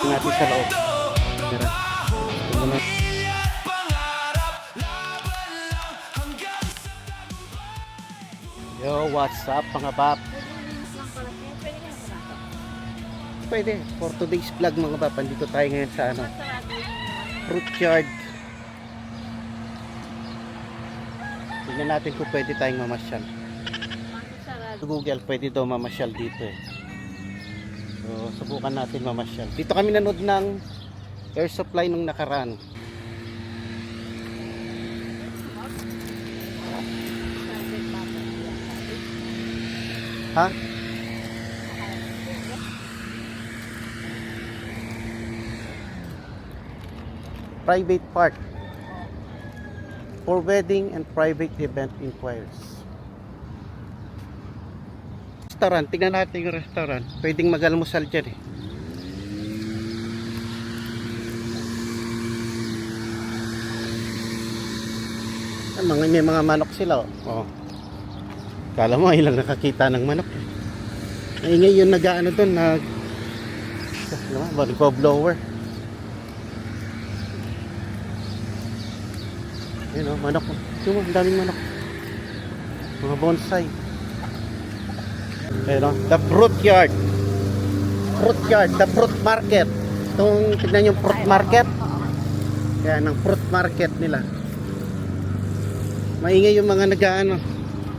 natin sa loob. Tara. Tingnan natin. Yo, what's up mga bap? Pwede, for today's vlog mga bap, andito tayo ngayon sa fruit yard. Tingnan natin kung pwede tayong mamasyal. Sa Google, pwede daw mamasyal dito eh. So, subukan natin mamasyal. Dito kami nanood ng air supply nung nakaraan. Ha? Private park for wedding and private event inquiries. Restaurant, tingnan natin yung restaurant. Pwedeng mag-almusal dyan eh. May mga manok sila oh. Kala mo ilang nakakita ng manok eh. Ay ngayon nag-ano doon nag-blower. Ayun o, manok. Yung ang daming manok. Mga bonsai. Ayun o, the fruit yard. Fruit yard, the fruit market. Itong, tignan yung fruit market. Yan, ang fruit market nila. Maingay yung mga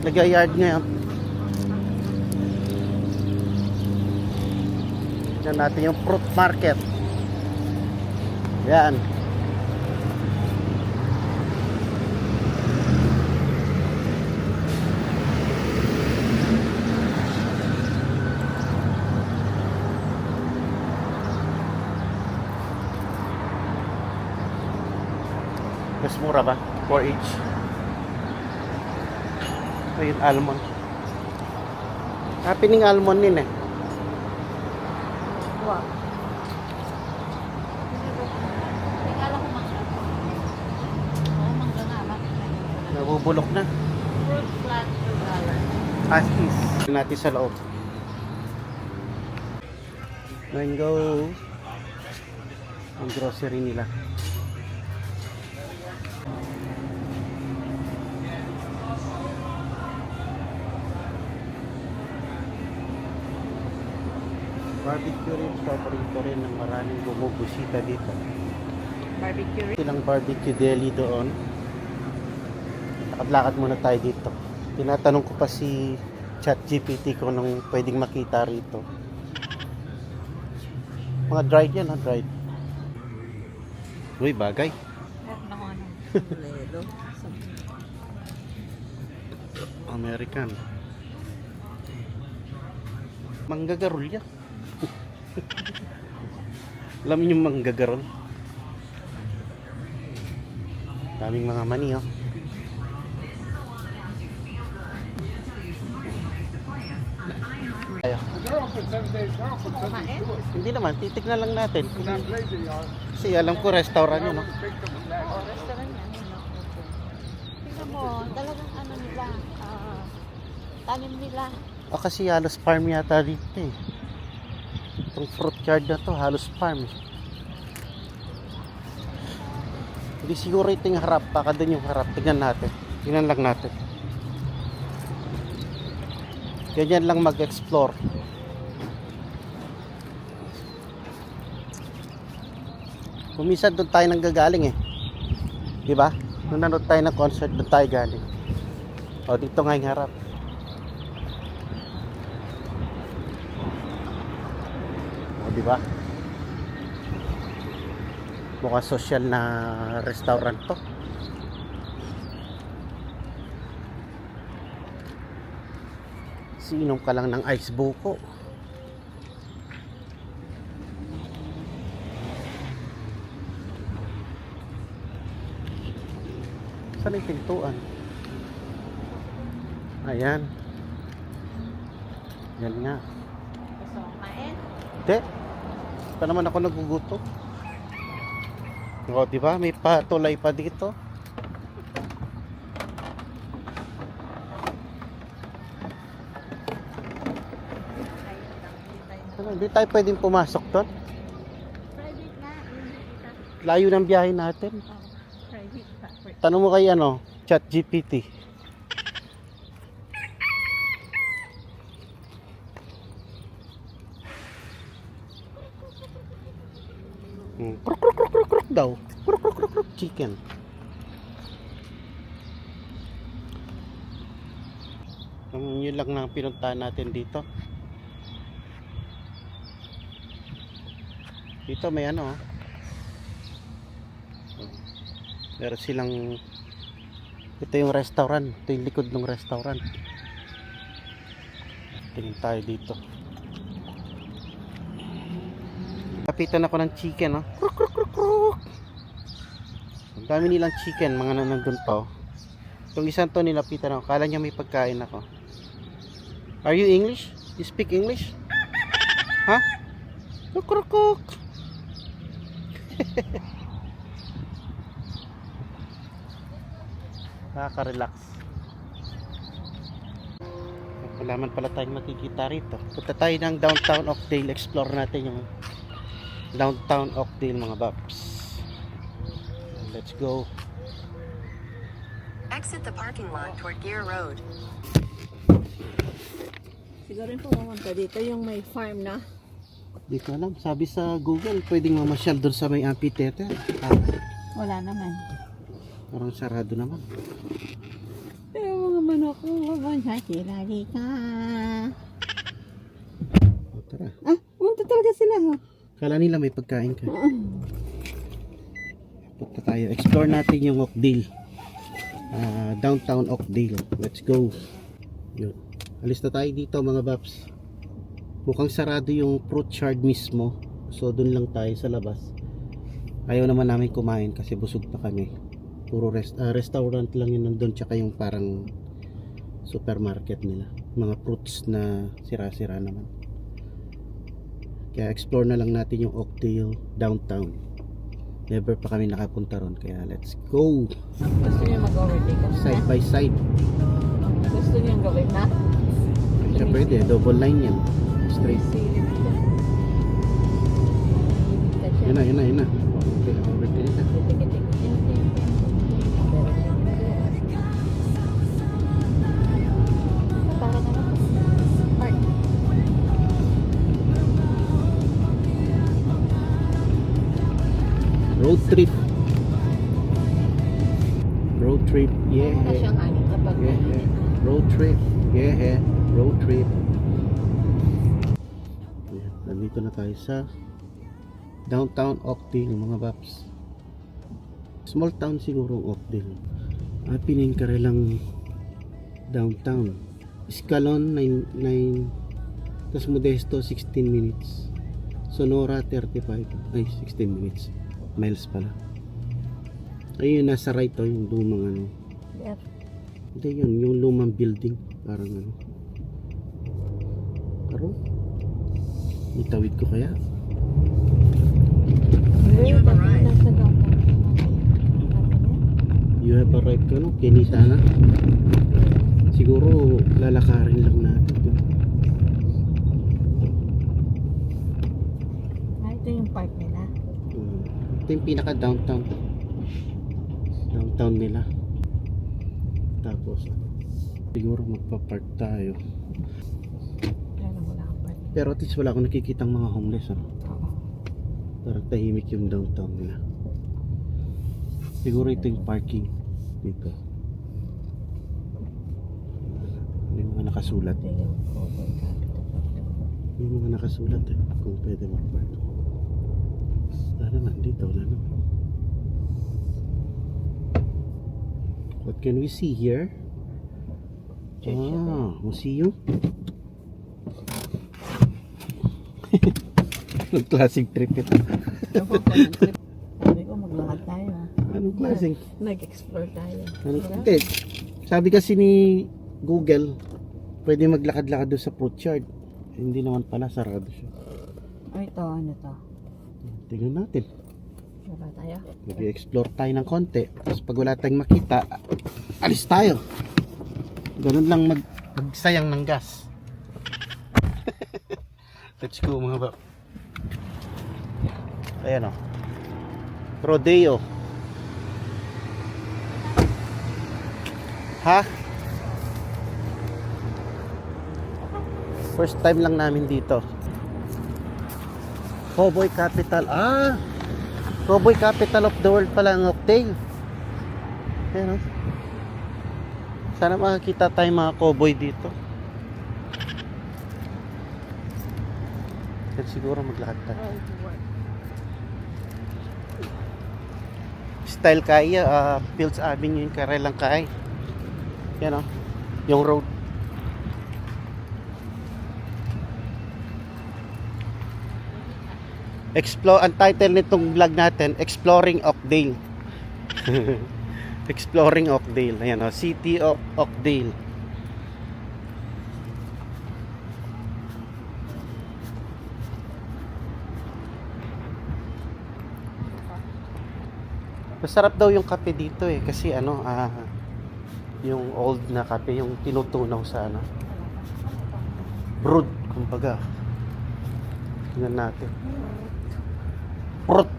nag-yard ngayon. Tignan natin yung fruit market. Yan. Mas mura ba? 4 each. Ayun, almond. Happening almond din eh. Wow. Tingala ko mangga. Oo, mangga nga. Nabubulok na. Fruit flat $2. As is. Natin sa loob. Mango. Ang grocery nila. Barbecue rin, paborito rin ng maraming bumubusita dito. Barbecue rin. Silang barbecue deli doon. Lakad-lakad muna tayo dito. Tinatanong ko pa si ChatGPT kung anong pwedeng makita rito. Mga dried yan, ha? Dried. Uy, bagay. Meron ako ano. Lelo. American. Manggagarol yan. Alam niyo yung manggagarol? Daming mga mani oh. Ayo. Kumain? Hindi naman, titignan lang natin. Kasi alam ko restaurant yun, no? O, restaurant yan. Tingnan mo, talagang ano nila. Tanim nila. O kasi halos farm yata dito eh. Itong fruit yard na to, halos farm. Hindi siguro ito yung harap, baka dun yung harap. Tignan natin. Tignan lang natin. Ganyan lang mag-explore. Kumisan doon tayo nang gagaling eh. Diba? Nung nanood tayo ng concert, doon tayo galing. O, dito nga yung harap. O, diba? Mukhang social na restaurant to. Sinom ka lang ng ice buko. Saan yung pintuan? Ayan. Yan nga. Gusto mo kumain? Hindi. Pa naman ako nagugutom. O, diba? May patulay pa dito. Hindi tayo pwedeng pumasok doon. Layo ng biyahe natin. Private property. Tanong mo kay ano, ChatGPT. Kruk kruk kruk kruk kruk daw. Kruk kruk kruk kruk chicken. Yun lang na pinuntahan natin dito. Dito may ano. Meron silang, ito yung restaurant. Ito yung likod ng restaurant. Tingin tayo dito. Kapitan ako ng chicken, oh. Kruk kruk kruk kruk. Ang dami nilang chicken, mga nandun pa, oh. Itong isang to nilapitan ako. Kala niya may pagkain ako. Are you English? You speak English? Ha? Huh? Kruk kruk kruk. Nakaka-relax. Wala man pala tayong makikita rito. Punta tayo ng downtown Oakdale. Explore natin yung downtown Oakdale, mga babs. Let's go. Exit the parking lot toward Gear Road. Siguro yung pumunta dito yung may farm na. Di ko alam. Sabi sa Google, pwedeng mamasyal doon sa may amphitheater. Wala naman. Parang sarado naman. Pero mga manok ko, mabansa sila dito. O, tara. Pumunta talaga sila, ha? Kala nila may pagkain ka. Punta tayo. Explore natin yung Oakdale. Downtown Oakdale. Let's go. Yun. Alis na tayo dito, mga babs. Mukhang sarado yung fruit yard mismo. So dun lang tayo sa labas. Ayaw naman namin kumain kasi busog pa kami. Puro restaurant lang yun nandun, tsaka yung parang supermarket nila. Mga fruits na sira-sira naman. Kaya explore na lang natin yung Oakdale downtown. Never pa kami nakapunta ron, kaya let's go. Gusto niyo mag-overtake us Side by side. Gusto niyo gawin na? Siya pwede, double line yan. Straight. Yun na, yun na, yun na. Okay, overtake na. Para na lang. Park. Road trip. Road trip, yeah. Wala siyang ani kapag Yeah. Road trip, yeah. Road trip. Ayan, nandito na tayo sa downtown Oakdale, mga baps. Small town siguro Oakdale. Piningkare lang downtown. Escalon 9 tas Modesto 16 minutes. Sonora 35 ay 16 minutes. Miles pala. Ayun, nasa right, oh, yung lumang ano. Yes. Hindi yun, yung lumang building. Parang ano. Pero itawid ko kaya? You have arrived. Nasa downtown. You have arrived ka, no? Kinita na. Siguro lalakarin lang natin. Ito yung park nila. Ito yung pinaka downtown nila. Tapos siguro magpa-park tayo. Pero wala akong park. Pero at least wala akong nakikitang mga homeless, oh. Oo. Parang tahimik yung downtown nila. Siguro ito yung parking dito. May mga nakasulat. Ito yung cover capital. May mga nakasulat eh, kung pwede mag-park. Wala naman dito, wala naman. What can we see here? Museum. Classic trip ito. Sabi ko maglakad tayo. Anong klaseng? Nag-explore tayo. Hindi. Sabi kasi ni Google, pwede maglakad-lakad doon sa fruit yard. Hindi naman pala, sarado siya. Ay, ito, ano to? Tingnan natin. Wala tayo. Mag-explore tayo ng konti. Tapos pag wala tayong makita, alis tayo. Ganun lang magsayang ng gas. Let's go, mga bab. Ayan, o. Rodeo. Ha? First time lang namin dito. Cowboy capital. Cowboy capital of the world pala ang Oakdale. Ayan, oh. Sana makakita tayo mga cowboy dito. Then siguro maglakad tayo. Style kaya, Fields Avenue yung karelang kay. Yan, oh. Yung road. Ang title nitong vlog natin, Exploring Oakdale. Exploring Oakdale. Ayan, oh, City of Oakdale. Masarap daw yung kape dito eh kasi yung old na kape, yung tinutunaw sa brewed, kumbaga. Tingnan natin. Brut.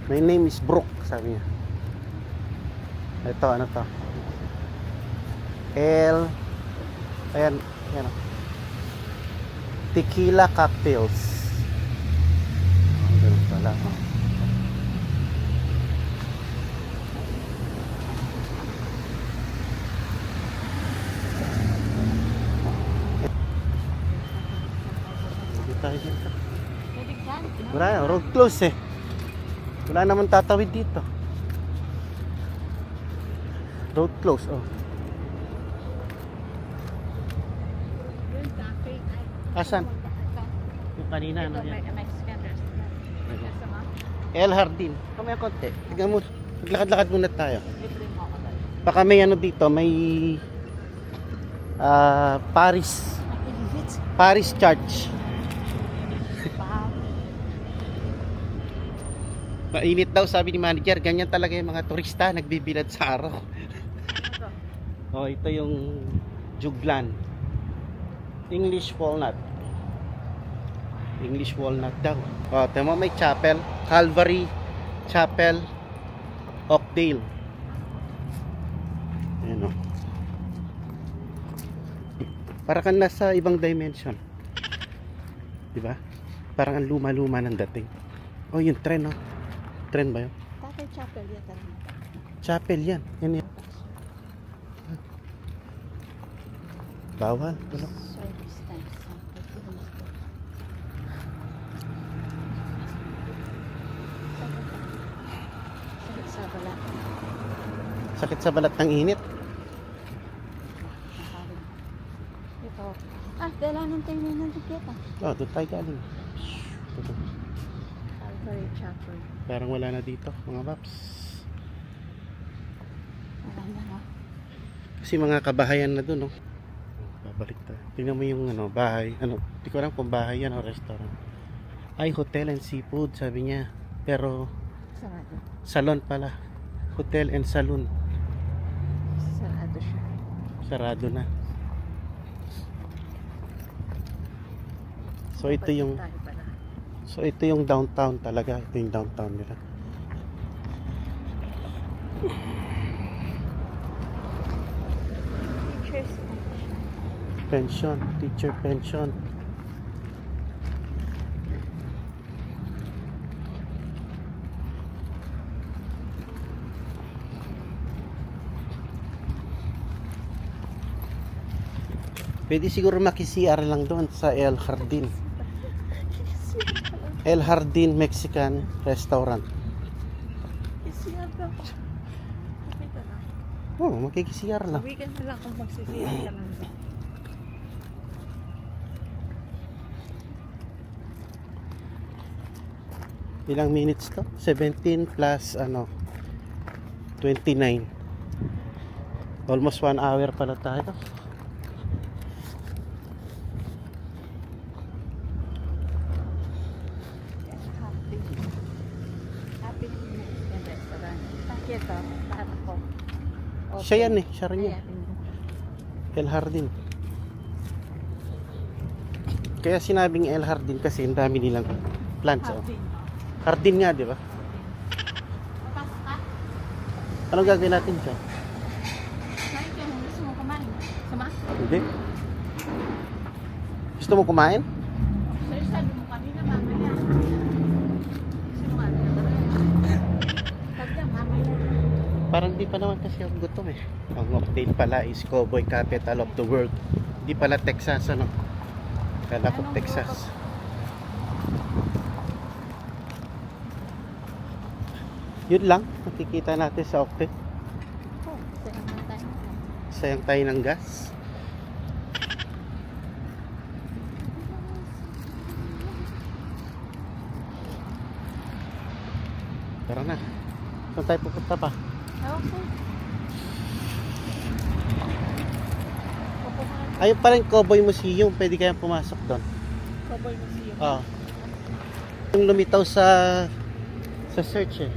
My name is Brooke, sabi niya. Ito, ano to? Ayan, ayan. Tequila cocktails. Ganun pala. Tayo dito. Wala na, road close eh. Wala naman tatawid dito. Road close, oh. Asan? Yung kanina, ano yan? El Jardin. Kamaya konti. Tignan mo, maglakad-lakad muna tayo. Baka may dito, may Paris Church. Mainit daw, sabi ni manager. Ganyan talaga yung mga turista, nagbibilad sa araw. Oh, ito yung Juglan. English walnut. English walnut daw. Oh, tama, may chapel, Calvary Chapel, Oakdale. Ayan, oh. Para kang nasa ibang dimension. Diba? Parang ang luma-luma ng dating. Oh, yung tren, oh. Tren ba yun? Tatay Chapel yan talaga. Chapel yan. Yan yan. Bawal. Wala. Service times. Sakit sa balat. Sakit sa balat ng init. Ito. Kailangan tayo ng dikita. Oh, doon tayo galing. Ito. Calvary Chapel. Parang wala na dito, mga paps. Wala na, no? Kasi mga kabahayan na doon, no? Babalik tayo. Tingnan mo yung bahay. Hindi ko alam kung bahay yan o restaurant. Ay, hotel and seafood, sabi niya. Pero, Sarado. salon pala. Hotel and saloon. Sarado siya. Sarado na. So, ito yung... Tayo pala. So ito yung downtown talaga. Ito yung downtown nila. Teachers Pension. Teacher pension. Pwede siguro maki-CR lang doon sa El Jardin. El Jardin Mexican Restaurant. Isiyar ka pa. Okay ka na. Oh, makikisiyar lang. Weekend na lang kung magsisiyar ka lang. Ilang minutes to? 17 plus 29. Almost 1 hour pala tayo. Happy Mexican restaurant. Ito, lahat ko. Siya yan eh. Siya rin yan. El Jardin. Kaya sinabing El Jardin kasi ang dami nilang plants. Oh. Hardin nga, di ba? Papasok ka? Anong gagawin natin dyan? Sorry, kung gusto mo kumain. Sama? Hindi. Gusto mo kumain? Sorry, sabi mo kanina, mamaya. Gusto mo ano na sabi niya, mamaya. Parang di pa naman kasi ako gutom eh. Ang update pala is Cowboy Capital of the World. Di pala Texas, ano? Kala ko Anong Texas. Yun lang, nakikita natin sa update. Oh, sayang na tayo. Sayang tayo ng gas. Tara na. Saan tayo pupunta pa? Okay. Ayun pala yung Cowboy Museum. Pwede kayang pumasok doon. Cowboy Museum. Oo. Yung lumitaw sa search eh.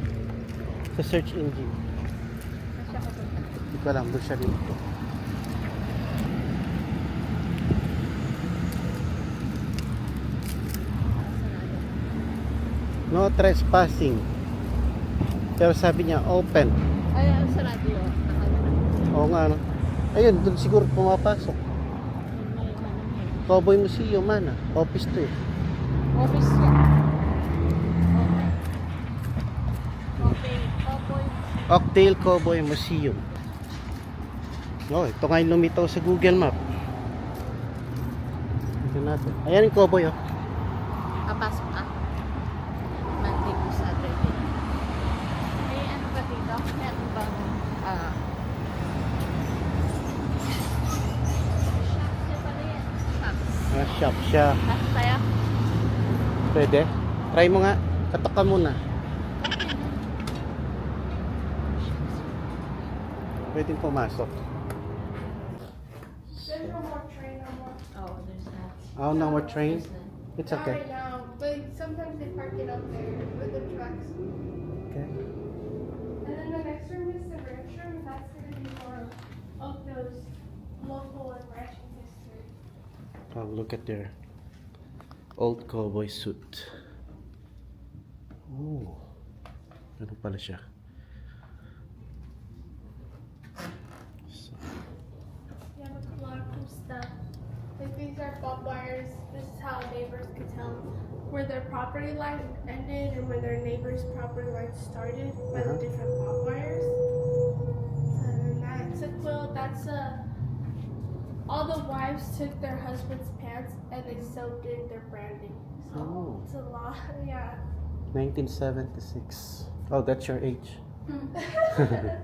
Sa search engine. Masya ko punta. Hindi ko alam. Doon siya dito. No trespassing. Pero sabi niya open. Ay, ang sarado yun. Oo nga no. Ayun, doon siguro pumapasok. Cowboy Museum man ah. Office to eh. Office niya. Okay. Okay. Cowboy. Oakdale Cowboy Museum. Oh, ito nga yung lumitaw sa Google Map. Ito natin. Ayan yung cowboy oh. Papasok ka. Monday to Saturday. May ano ba dito? May ano bang shop siya pala yan. Shop. Shop siya. Pasok tayo. Pwede? Try mo nga. Katok ka muna. Pwedeng pumasok. There's no more train no more. Oh, there's that. Oh, no more train? It's Not okay. right now, but sometimes they park it up there with the trucks. Okay. And then the next room is the ranch room. That's gonna be more of those local and ranching history. Oh, look at their old cowboy suit. Oh. Ano pala siya? So, Yeah, look, a lot of cool stuff. Like these are barbed wires. This is how neighbors could tell where their property line ended and where their neighbor's property line started by the different barbed wires. And then that's a quilt. That's a. All the wives took their husband's pants and they sewed in their branding. So Oh. it's a lot. Yeah. 1976. Oh, that's your age. Yeah.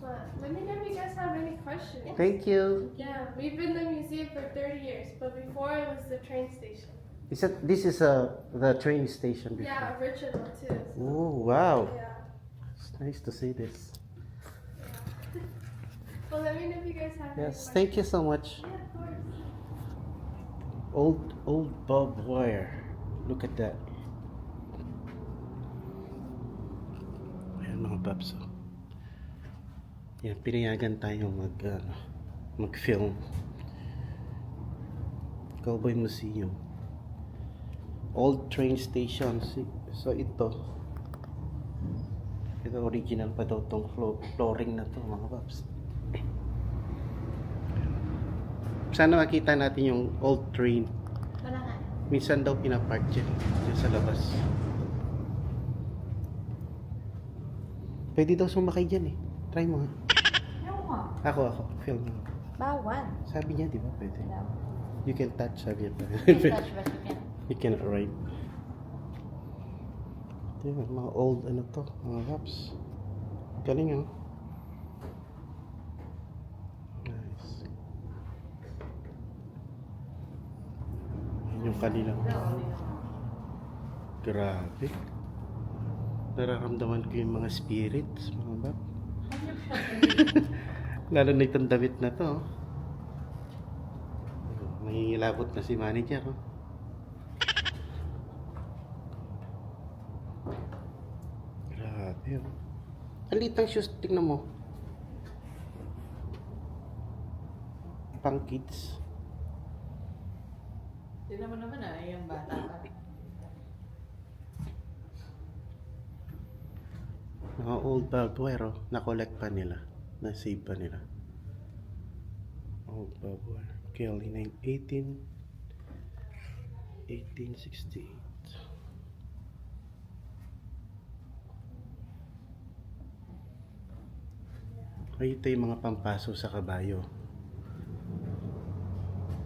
But let me know if you guys have any questions. Thank you. Yeah, we've been in the museum for 30 years, but before it was the train station. This is the train station before. Yeah, original too. Oh, wow. Yeah. It's nice to see this. Well, let me know if you guys have any Yes, questions. thank you so much. Yeah, of course. Old barbed wire. Look at that. Ayan mga paps. Oh. Yan, pinayagan tayo mag-film. Cowboy Museum. Old train station. So ito original pa daw tong flooring na to mga paps. Sana makita natin yung old train. Wala nga. Minsan daw pinapark dyan sa labas. Pwede daw sumakay dyan eh. Try mo ha. Ano mo? Ako. Film mo. Bawal. Sabi niya, di ba? Pwede. Wala. You can touch, sabi niya. Touch but you can. You cannot ride. Ito yun, mga old ano to, mga raps. Galing oh. Nice. Yan yung kanilang. Grabe. Nararamdaman ko yung mga spirits, mga bab. Lalo na itong damit na to. Oh. Nangingilabot na si manager. Oh. Grabe. Oh. Ang liit ng shoes, tingnan mo. Pang kids. Tignan mo naman yung bata pa. Mga old barbed wire, oh. Na-collect pa nila. Na-save pa nila. Old barbed wire. Kelly 1868. Ay, ito yung mga pampaso sa kabayo.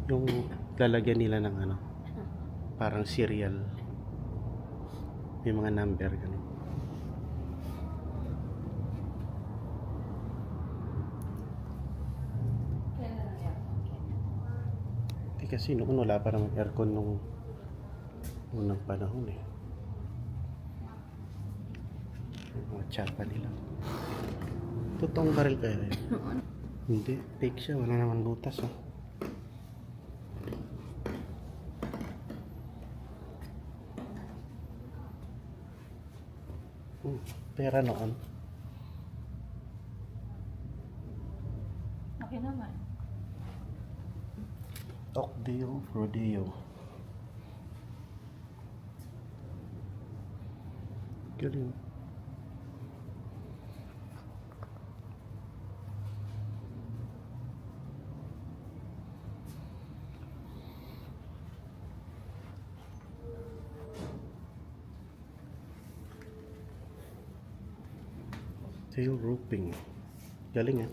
Yung lalagyan nila ng ano, parang cereal. May mga number ganun. Di kasi noon wala pa namang aircon nung unang panahon eh. Yung mga tsapa nila. Totoong baril kaya yun? Hindi, fake siya. Wala naman butas oh. Pera noon. Okay naman. Oakdale Rodeo. Galing. Tail roping. Galing eh.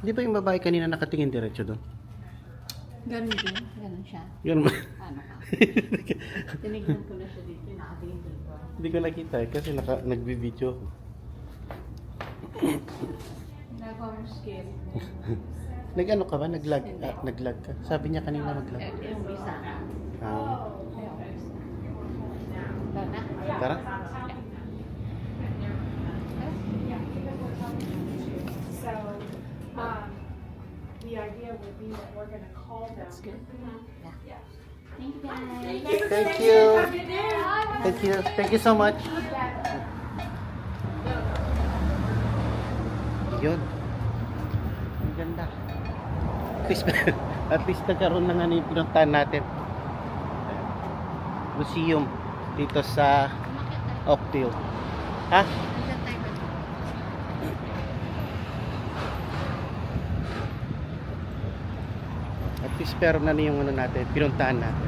Di ba yung babae kanina nakatingin diretso doon? Ganun din. Ganun siya. Yun ba? Ano ka? Tinignan ko na siya dito. Nakatingin dito. Hindi ko nakita eh, kasi nagbi-video ako. Ginagawa mo scary. Nag-ano ka ba? Nag-lag? Nag-lag ka? Sabi niya kanina mag-lag. Yung visa. Ah, Yung visa. Ito na. tara. So, the idea would be that we're gonna call them. That's good. Yeah. Thank you guys. Thank you. Thank you. Thank you so much. Yun. Ang ganda. At least nagkaroon ng ano yung pinuntahan natin. Museum dito sa Oakdale. Ha? At least pero na yung ano natin, pinuntahan natin.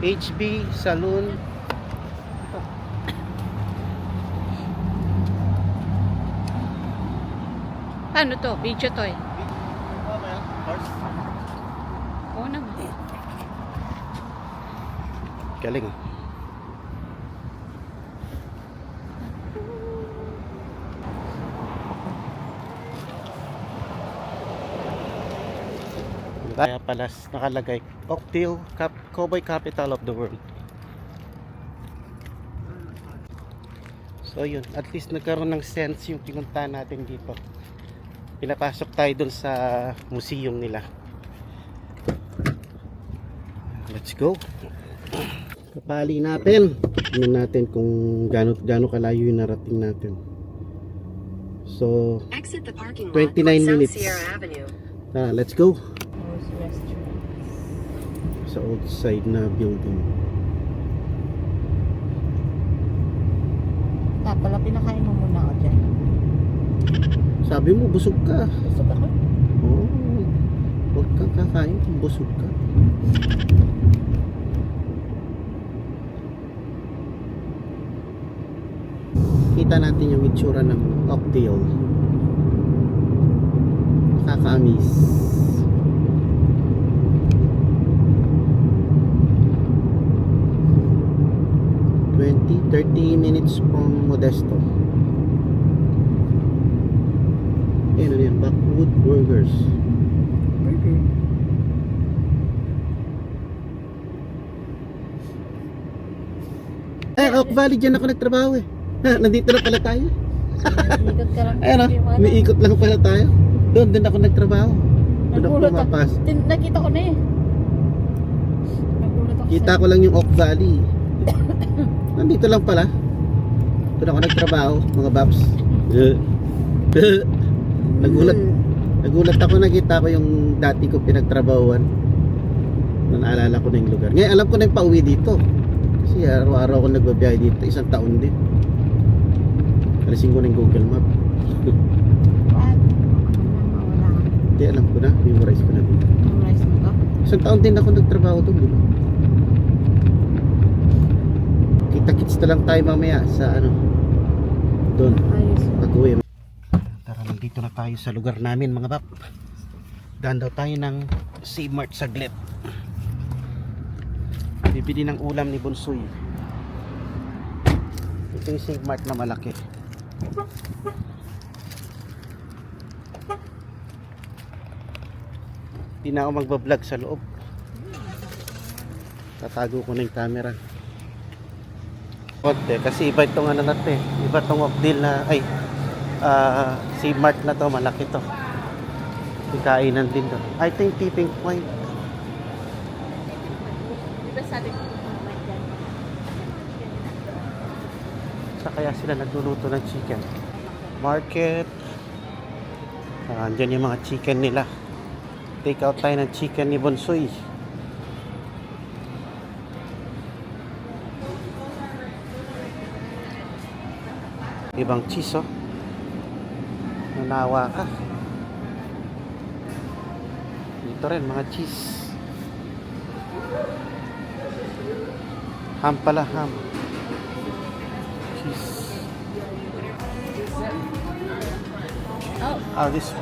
HB Saloon. Ano to? Video to eh. Oo naman. Galing. Kaya pala nakalagay Oakdale, Cowboy Capital of the World. So yun, at least nagkaroon ng sense yung pinuntahan natin dito. Pinapasok tayo dun sa museum nila. Let's go. Kapali natin. Tingnan natin kung gaano kalayo yung narating natin. So, Exit the parking lot 29 on South minutes. Sierra Avenue. Let's go. Those restaurants. Sa old side na building. Pala pinakain mo muna ako dyan. Sabi mo, busog ka. Busog ako. Oo. Huwag kang kakain kung busog ka. Kita natin yung itsura ng Oakdale. Nakakaamis. 30 minutes from Modesto. Ano yan? Backwood Burgers. Oak Valley, dyan ako nagtrabaho eh. Nandito na pala tayo. Ikot ka lang. Ayan umiikot lang pala tayo. Doon ako nagtrabaho. Doon ako Nagulat pumapas. Nakita ko na eh. Nagulat ako Kita ko lang yung Oak Valley. Nandito lang pala. Doon ako nagtrabaho, mga babs. Nagulat ako, nakita ko yung dati ko pinagtrabahuan. Naalala ko na yung lugar. Ngayon alam ko na yung pauwi dito. Kasi araw-araw ako nagbabiyahe dito, isang taon din. Alisin ko na yung Google Map. Hindi, alam ko na, memorize ko na dito. Memorize mo to? Isang taon din ako nagtrabaho doon, di ba? Kita-kits na lang tayo mamaya sa ano, doon, Ayos. pag-uwi. Tara, nandito na tayo sa lugar namin mga bab. Daan daw tayo ng C-Mart saglit. Bibili ng ulam ni Bonsoy. Ito yung C-Mart na malaki. Hindi na ako magbablog sa loob. Tatago ko na yung camera. Konti, kasi iba itong ano natin. Iba itong Oakdale na, ay, C-Mart na to, malaki to. May kainan din to. I think Tipping Point. Diba sabi ko naman dyan? Sa kaya sila nagluluto ng chicken. Market. Andyan yung mga chicken nila. Take out tayo ng chicken ni Bonsoy. Ibang cheese oh. Nanawa ka. Dito rin mga cheese. Ham pala, ham. Cheese. Oh, this.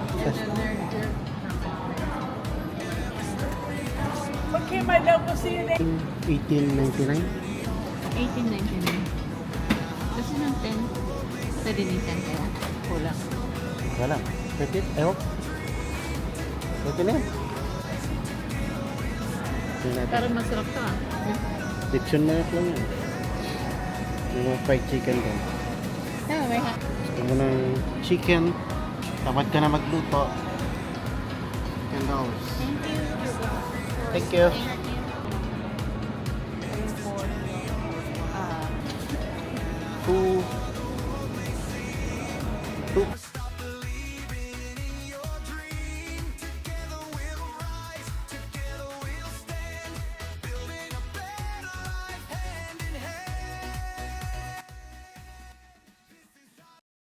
Okay, my love, we'll see you later. 1899. 1899. Kasi ng 10. Pwede din 10 kaya. Kulang. Wala. Pwede? Ewan. Pwede na yan. Tingnan natin. Pero masarap to ah. Diction na lang yan. Yung mga fried chicken doon. Yeah, may Gusto mo ng chicken. Tamad ka na magluto. $10. Thank you. Thank you. Two.